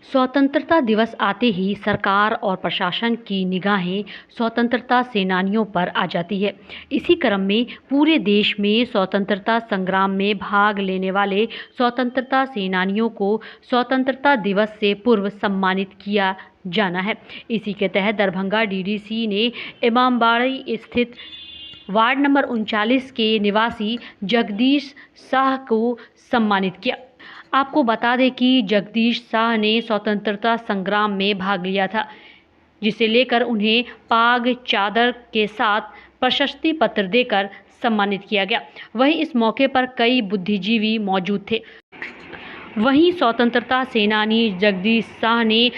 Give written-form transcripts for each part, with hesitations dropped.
स्वतंत्रता दिवस आते ही सरकार और प्रशासन की निगाहें स्वतंत्रता सेनानियों पर आ जाती है। इसी क्रम में पूरे देश में स्वतंत्रता संग्राम में भाग लेने वाले स्वतंत्रता सेनानियों को स्वतंत्रता दिवस से पूर्व सम्मानित किया जाना है। इसी के तहत दरभंगा डीडीसी ने इमामबाड़ी स्थित वार्ड नंबर 39 के निवासी जगदीश शाह को सम्मानित किया। आपको बता दें कि जगदीश शाह ने स्वतंत्रता संग्राम में भाग लिया था, जिसे लेकर उन्हें पाग चादर के साथ प्रशस्ति पत्र देकर सम्मानित किया गया। वहीं इस मौके पर कई बुद्धिजीवी मौजूद थे। वहीं स्वतंत्रता सेनानी जगदीश शाह ने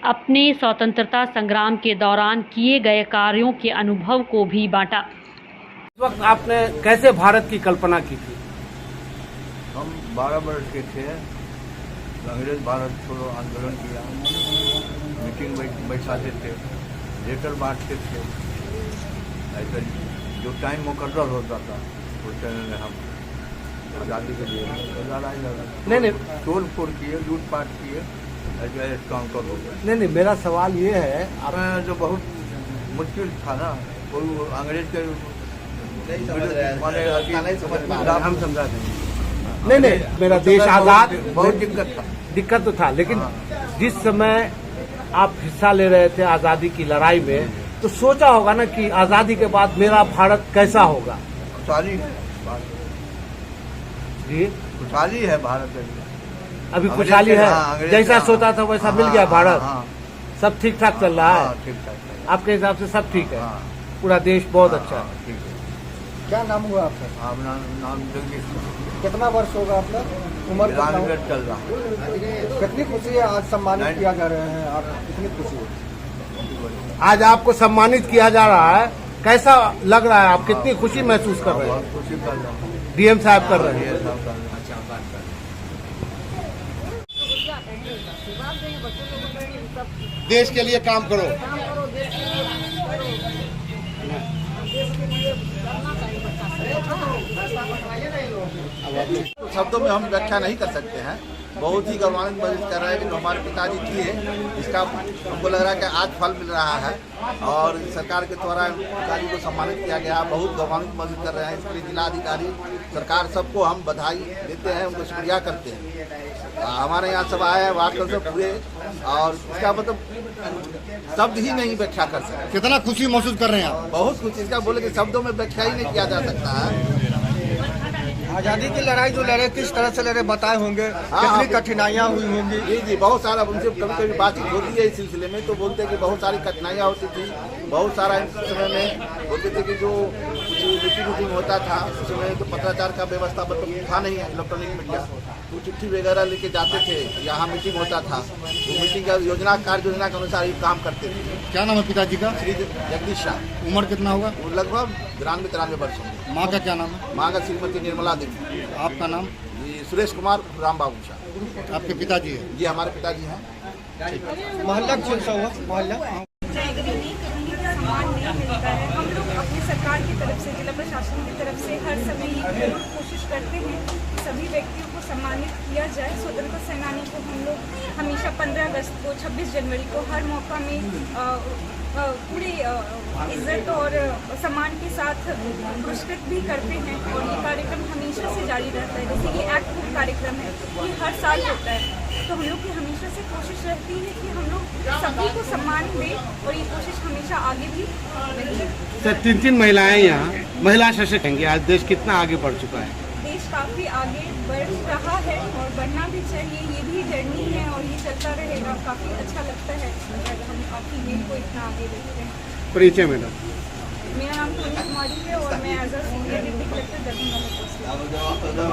अपने स्वतंत्रता संग्राम के दौरान किए गए कार्यों के अनुभव को भी बांटा। इस वक्त आपने कैसे भारत की कल्पना की थी? हम 12 वर्ष के थे, अंग्रेज भारत छोड़ो आंदोलन किया, मीटिंग बैठाते थे, लेटर बांटते थे। ऐसा जो टाइम मुकर्रर होता था उस टाइम में हम आज़ादी के लिए लड़ाई लड़ा। नहीं तोड़ फोड़ किए, लूटपाट किए, ऐसे काउंटर हो गए। नहीं, मेरा सवाल ये है, हमें जो बहुत मुश्किल था ना, वो अंग्रेज के हम समझा देंगे। नहीं, मेरा देश आज़ाद, बहुत दिक्कत तो था, लेकिन जिस समय आप हिस्सा ले रहे थे आज़ादी की लड़ाई में, तो सोचा होगा ना कि आज़ादी के बाद मेरा भारत कैसा होगा। खुशहाली है भारत में, अभी खुशहाली है, जैसा सोचा था वैसा मिल गया भारत। सब ठीक ठाक चल रहा है, ठीक ठाक। आपके हिसाब से सब ठीक है, पूरा देश बहुत अच्छा है। ठीक है। क्या नाम हुआ आपका? नाम जगदीश। कितना वर्ष होगा आपका? उम्र कितना? चल रहा। कितनी खुशी है आज सम्मानित किया जा रहे हैं, आप कितनी खुशी है? आज आपको सम्मानित किया जा रहा है, कैसा लग रहा है? आप कितनी खुशी महसूस कर रहे हैं? खुशी कर रहा हूँ। डीएम साहब कर रहे हैं। देश के लिए काम करो। शब्दों में हम व्याख्या नहीं कर सकते हैं। बहुत ही गौरवान्वित महसूस कर रहे हैं कि जो हमारे पिताजी किए, इसका हमको लग रहा है कि आज फल मिल रहा है और सरकार के द्वारा पिताजी को सम्मानित किया गया। बहुत गौरवान्वित महसूस कर रहे हैं। इसके लिए जिलाधिकारी, सरकार सबको हम बधाई देते हैं, उनको शुक्रिया करते हैं। हमारे यहाँ सब आए हैं, वार्ड काउंसिलर पूरे, और इसका मतलब शब्द ही नहीं व्याख्या कर सकते। कितना खुशी महसूस कर रहे हैं आप? बहुत कुछ इसका बोले कि शब्दों में व्याख्या ही नहीं किया जा सकता है। आज़ादी की लड़ाई जो लड़े, किस तरह से लड़े बताए होंगे, कितनी कठिनाइयाँ हुई होंगी? जी, बहुत सारा उनसे कभी कभी बातचीत होती है इस सिलसिले में, तो बोलते हैं कि बहुत सारी कठिनाइयाँ होती थी। बहुत सारा इस समय में बोलते थे कि जो मीटिंग होता था उस समय तो पत्राचार का व्यवस्था मतलब था नहीं, इलेक्ट्रॉनिक मीडिया, तो चिट्ठी वगैरह लेके जाते थे, यहाँ मीटिंग होता था, वो मीटिंग का योजना कार्य योजना के अनुसार ही काम करते थे। क्या नाम है पिताजी का? श्री जगदीश शाह। उम्र कितना होगा? वो लगभग 93 वर्ष होंगे। माँ का क्या नाम है? माँ का श्रीमती निर्मला देवी। आपका नाम? जी, सुरेश कुमार राम बाबू शाह। आपके पिताजी है? जी, हमारे पिताजी हैं। मोहल्ला कौन सा हुआ? मोहल्ला सम्मान नहीं मिलता है। हम लोग अपनी सरकार की तरफ से, जिला प्रशासन की तरफ से हर समय जरूर कोशिश करते हैं कि सभी व्यक्तियों को सम्मानित किया जाए। स्वतंत्रता सेनानी को हम लोग हमेशा 15 अगस्त को, 26 जनवरी को हर मौका में पूरी इज्जत और सम्मान के साथ पुरस्कृत भी करते हैं, और ये कार्यक्रम हमेशा से जारी रहता है। जैसे ये एक्ट बुक कार्यक्रम है, ये हर साल होता है, तो हम लोग की हमेशा से कोशिश रहती है कि हम लोग सभी को सम्मान दें, और ये कोशिश हमेशा आगे भी रहेगी। सर, 3 महिलाएं यहाँ महिला सशक्त होंगी, आज देश कितना आगे बढ़ चुका है? देश काफ़ी आगे बढ़ रहा है और बढ़ना भी चाहिए। ये भी जर्नी है और ये चलता रहेगा। काफ़ी अच्छा लगता है अगर हम आपकी टीम को इतना आगे देखते हैं। परिचय मैडम? मेरा नाम सोनी कुमारी है और मैं as a senior deputy collector Darbhanga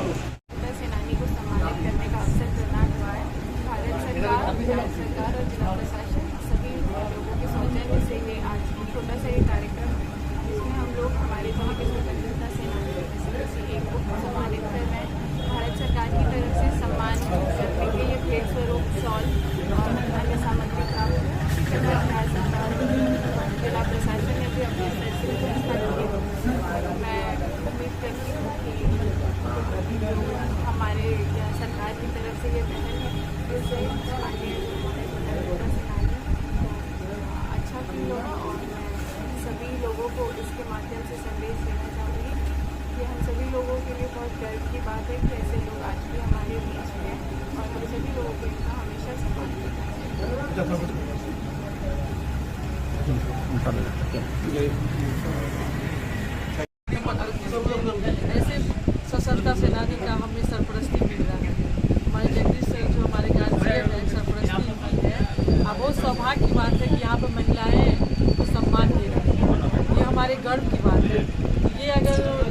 में सेनानी को सम्मानित करने का अवसर प्रदान हुआ है। भारत सरकार, बिहार सरकार और जिला प्रशासन सभी लोगों के सौजन्य से ये आज छोटा सा ये कार्यक्रम है, जिसमें हम लोग हमारे गाँव के स्वतंत्रता सेनानी किसी एक को सम्मानित कर रहे हैं। भारत सरकार की तरफ से सम्मान करने के लिए भेंट स्वरूप शॉल और अन्य सामग्री प्राप्त है। बिहार सरकार, जिला प्रशासन ने भी अपने स्तर से व्यवस्था की है। मैं उम्मीद करती हूँ कि हमारे सरकार की तरफ से ये पहल है, इससे आगे बहुत गर्व की बात है कि ऐसे लोग आज भी हमारे बीच में हैं और हम सभी लोगों को इनका हमेशा सम्मान करना चाहिए। ऐसे सशस्त्र सेनानी का हमें सरपरस्ती मिल रहा है। हमारे जगदीश सर जो हमारे गार्जियन है सरपरस्ती मिली है। अब बहुत सौभाग्य की बात है कि यहाँ पर महिलाएं को सम्मान दे रही हैं। ये हमारे गर्व की बात है। ये अगर